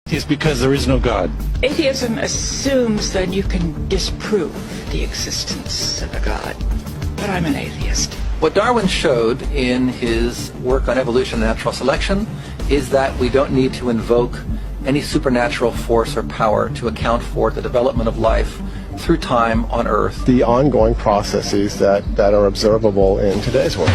It's because there is no God. Atheism assumes that you can disprove the existence of a God, but I'm an atheist. What Darwin showed in his work on evolution and natural selection is that we don't need to invoke any supernatural force or power to account for the development of life through time on Earth. The ongoing processes that are observable in today's world.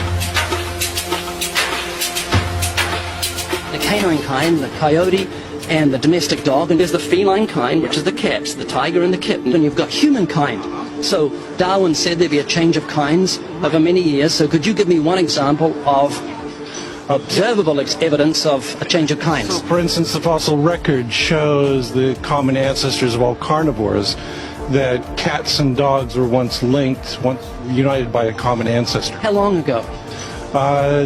The canine kind, the coyote, and the domestic dog, and there's the feline kind, which is the cats, the tiger and the kitten, and you've got humankind. So Darwin said there'd be a change of kinds over many years, so could you give me one example of observable evidence of a change of kinds? So, for instance, the fossil record shows the common ancestors of all carnivores, that cats and dogs were once linked, once united by a common ancestor. How long ago?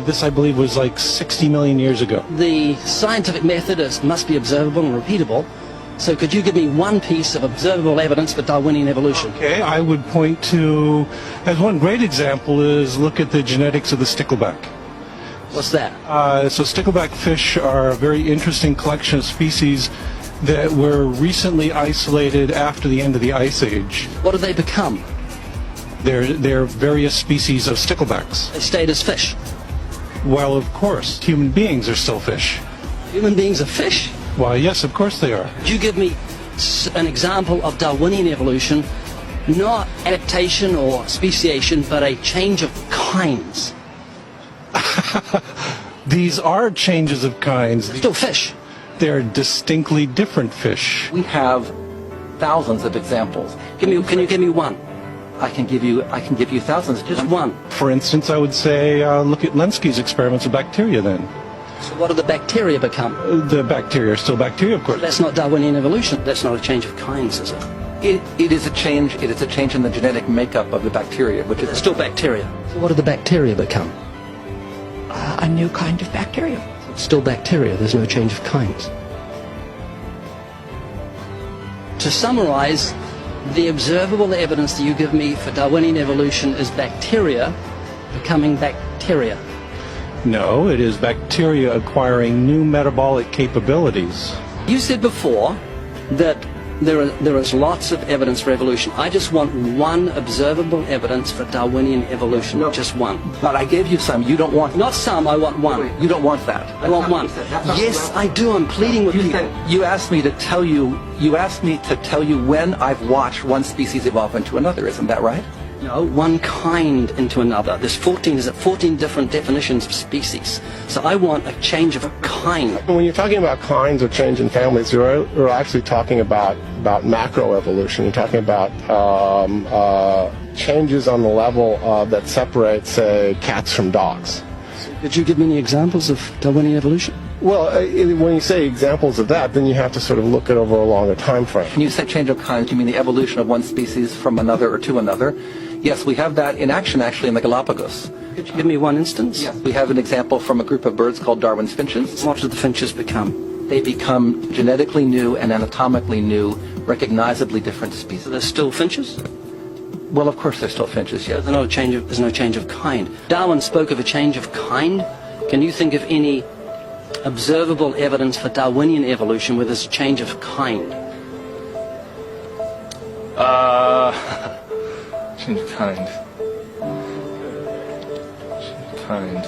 This, I believe, was like 60 million years ago. The scientific method must be observable and repeatable. So could you give me one piece of observable evidence for Darwinian evolution? Okay, I would point to, as one great example is, look at the genetics of the stickleback. What's that? So stickleback fish are a very interesting collection of species that were recently isolated after the end of the Ice Age. What do they become? They're various species of sticklebacks. They stayed as fish. Well, of course, human beings are still fish. Human beings are fish? Why, yes, of course they are. Could you give me an example of Darwinian evolution, not adaptation or speciation, but a change of kinds? These are changes of kinds. Still fish. They're distinctly different fish. We have thousands of examples. Can you give me one? I can give you thousands. Just one. For instance, I would say look at Lenski's experiments with bacteria then. So what do the bacteria become? The bacteria are still bacteria, of course. That's not Darwinian evolution. That's not a change of kinds, is it? It is a change. It is a change in the genetic makeup of the bacteria, which is It's still bacteria. So what do the bacteria become? A new kind of bacteria. It's still bacteria. There's no change of kinds. To summarize, the observable evidence that you give me for Darwinian evolution is bacteria becoming bacteria. No, it is bacteria acquiring new metabolic capabilities. You said before that there is lots of evidence for evolution. I just want one observable evidence for Darwinian evolution. No. Just one. But I gave you some. You don't want. Not some, I want one. You don't want that. I want one. Yes, I do. I'm pleading with people. You asked me to tell you. You asked me to tell you when I've watched one species evolve into another. Isn't that right? No, one kind into another. There's 14 different definitions of species. So I want a change of a kind. When you're talking about kinds or change in families, you're actually talking about macroevolution. You're talking about changes on the level that separate, say, cats from dogs. Could you give me any examples of Darwinian evolution? Well, when you say examples of that, then you have to sort of look at over a longer time frame. When you say change of kinds, you mean the evolution of one species from another or to another? Yes, we have that in action actually in the Galapagos. Could you give me one instance? Yes, we have an example from a group of birds called Darwin's finches. What do the finches become? They become genetically new and anatomically new, recognizably different species. So they're still finches? Well, of course they're still finches, yes. There's no change of kind. Darwin spoke of a change of kind. Can you think of any observable evidence for Darwinian evolution where there's a change of kind? Change of kind. Kind.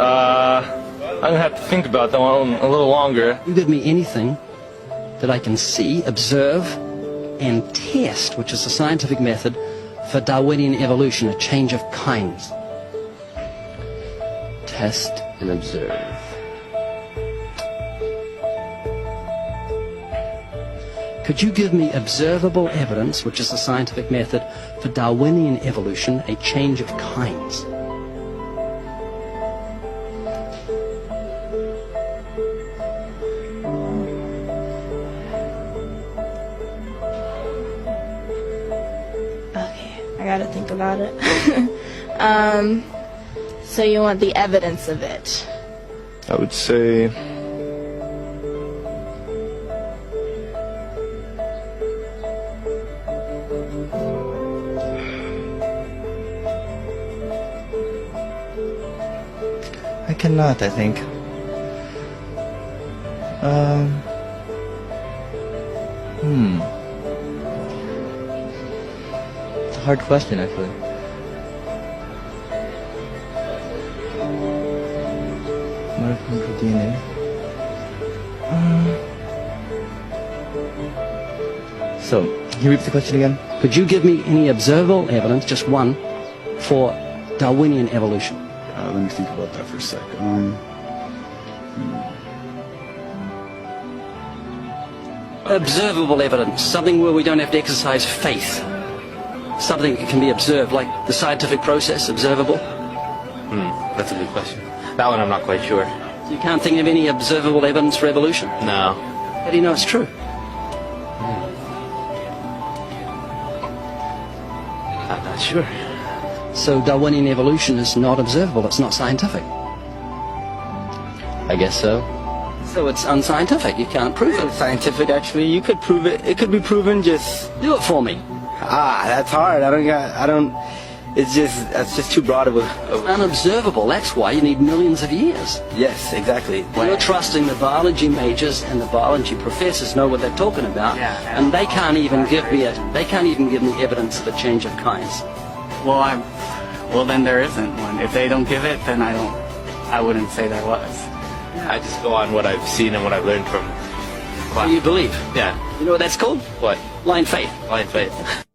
I'm gonna have to think about that one a little longer. You give me anything that I can see, observe, and test, which is the scientific method for Darwinian evolution, a change of kinds. Test and observe. Could you give me observable evidence, which is the scientific method for Darwinian evolution, a change of kinds? Okay, I gotta think about it. So you want the evidence of it? I would say I cannot, I think. It's a hard question, actually. Mitochondrial DNA. So, can you repeat the question again? Could you give me any observable evidence, just one, for Darwinian evolution? Let me think about that for a sec. Observable evidence, something where we don't have to exercise faith. Something that can be observed, like the scientific process, observable. That's a good question. That one I'm not quite sure. You can't think of any observable evidence for evolution? No. How do you know it's true? I'm not sure. So Darwinian evolution is not observable, it's not scientific. I guess so. So it's unscientific, you can't prove it. Scientific, actually. You could prove it. It could be proven. Just Do it for me. that's hard. It's just too broad of a. Unobservable, that's why you need millions of years. Yes, exactly. You're trusting the biology majors and the biology professors know what they're talking about, and they can't even give me evidence of a change of kinds. Well, then there isn't one. If they don't give it, then I wouldn't say there was. I just go on what I've seen and what I've learned from What do you believe? Yeah. You know what that's called? What? Blind faith. Blind faith.